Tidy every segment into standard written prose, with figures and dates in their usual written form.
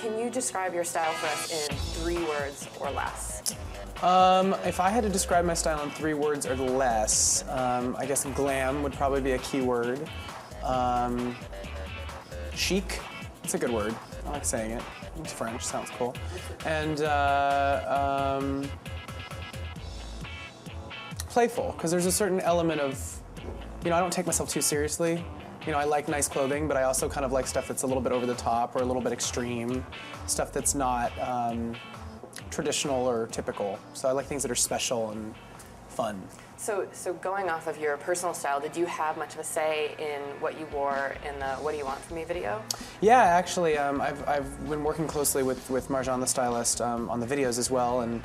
Can you describe your style for us in 3 words or less? If I had to describe my style in 3 words or less, I guess glam would probably be a key word. Chic, it's a good word. I like saying it. It's French, sounds cool. And playful, because there's a certain element of, I don't take myself too seriously. I like nice clothing, but I also kind of like stuff that's a little bit over the top or a little bit extreme, stuff that's not traditional or typical. So I like things that are special and fun. So going off of your personal style, did you have much of a say in what you wore in the What Do You Want From Me video? Yeah, actually, I've been working closely with Marjan the stylist on the videos as well, and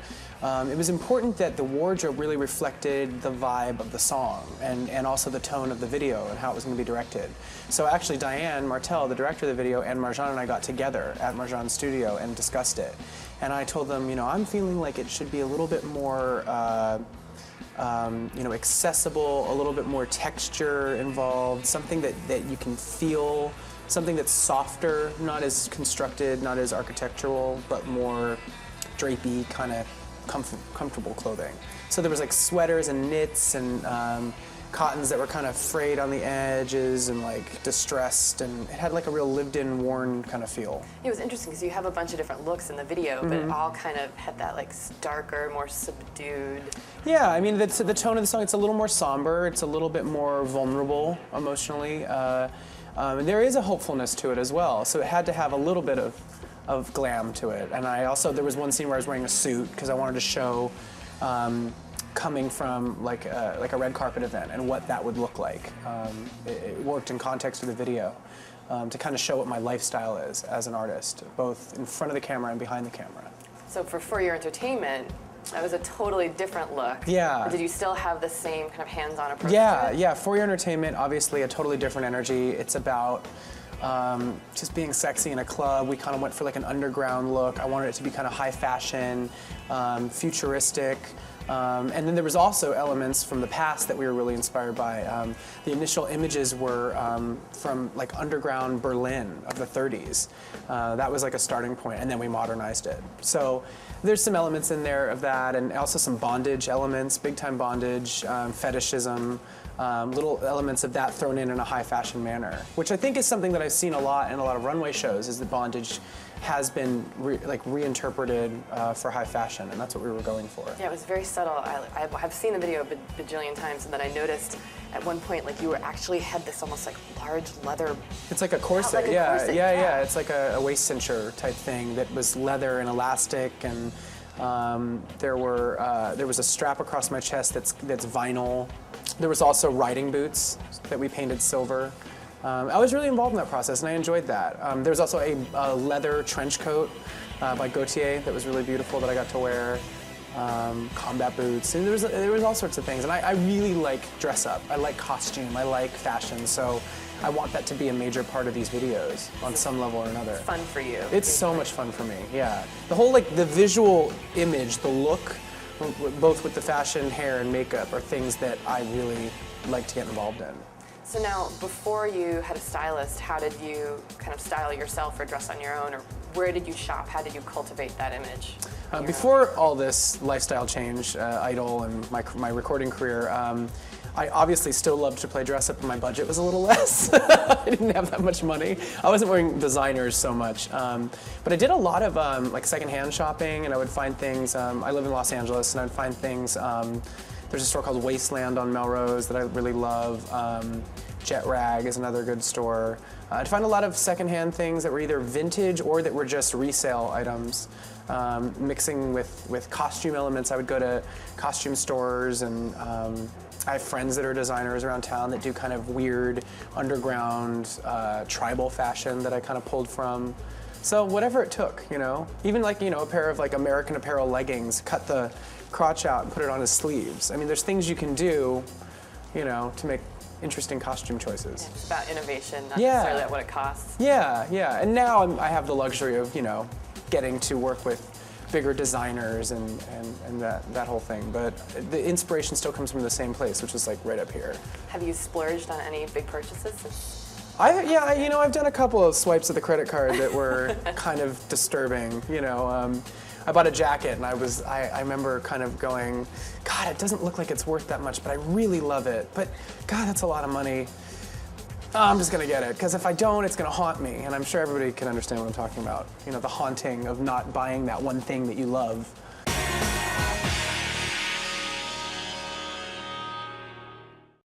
it was important that the wardrobe really reflected the vibe of the song and also the tone of the video and how it was going to be directed. So actually Diane Martel, the director of the video, and Marjan and I got together at Marjan's studio and discussed it. And I told them, I'm feeling like it should be a little bit more accessible, a little bit more texture involved, something that you can feel, something that's softer, not as constructed, not as architectural, but more drapey, kind of comfortable clothing. So there was like sweaters and knits and cottons that were kind of frayed on the edges and like distressed, and it had like a real lived-in, worn kind of feel. It was interesting because you have a bunch of different looks in the video, but it all kind of had that like darker, more subdued. Yeah, I mean, the tone of the song, it's a little more somber, it's a little bit more vulnerable emotionally. And there is a hopefulness to it as well, so it had to have a little bit of glam to it. And there was one scene where I was wearing a suit because I wanted to show coming from like a red carpet event and what that would look like. It worked in context of the video to kind of show what my lifestyle is as an artist, both in front of the camera and behind the camera. So for Your Entertainment, that was a totally different look. Yeah. Or did you still have the same kind of hands-on approach Yeah, to it? yeah. For Your Entertainment, obviously a totally different energy. It's about just being sexy in a club. We kind of went for like an underground look. I wanted it to be kind of high fashion, futuristic. And then there was also elements from the past that we were really inspired by. The initial images were from like underground Berlin of the 30s. That was like a starting point, and then we modernized it. So there's some elements in there of that, and also some bondage elements, big time bondage, fetishism, little elements of that thrown in a high fashion manner, which I think is something that I've seen a lot in a lot of runway shows, is that bondage has been reinterpreted for high fashion, and that's what we were going for. Yeah, it was very subtle. I've seen the video a bajillion times, and then I noticed at one point, like, you actually had this almost like large leather. It's like a corset, like a yeah, corset, yeah. It's like a waist cincher type thing that was leather and elastic, and there was a strap across my chest that's vinyl. There was also riding boots that we painted silver. I was really involved in that process, and I enjoyed that. There was also a leather trench coat by Gautier that was really beautiful that I got to wear. Combat boots, and there was all sorts of things. And I really like dress up. I like costume. I like fashion. So I want that to be a major part of these videos on some level or another. It's fun for you. It's so much fun for me. Yeah, the whole the visual image, the look, both with the fashion, hair, and makeup, are things that I really like to get involved in. So now, before you had a stylist, how did you kind of style yourself or dress on your own, or where did you shop? How did you cultivate that image? Before all this lifestyle change, Idol, and my recording career, I obviously still loved to play dress up, and my budget was a little less. I didn't have that much money. I wasn't wearing designers so much. But I did a lot of like secondhand shopping, and I would find things. I live in Los Angeles, and I'd find things. There's a store called Wasteland on Melrose that I really love. Jet Rag is another good store. I'd find a lot of secondhand things that were either vintage or that were just resale items. Mixing with costume elements, I would go to costume stores, and I have friends that are designers around town that do kind of weird underground tribal fashion that I kind of pulled from. So whatever it took, even like, a pair of like American Apparel leggings, cut the crotch out and put it on his sleeves. I mean, there's things you can do, to make interesting costume choices. It's about innovation, not necessarily what it costs. Yeah, yeah. And now I have the luxury of, getting to work with bigger designers and that whole thing. But the inspiration still comes from the same place, which is like right up here. Have you splurged on any big purchases? You know, I've done a couple of swipes of the credit card that were kind of disturbing. You know, I bought a jacket and I remember kind of going, God, it doesn't look like it's worth that much, but I really love it. But God, that's a lot of money. I'm just gonna get it, because if I don't, it's gonna haunt me. And I'm sure everybody can understand what I'm talking about. You know, the haunting of not buying that one thing that you love.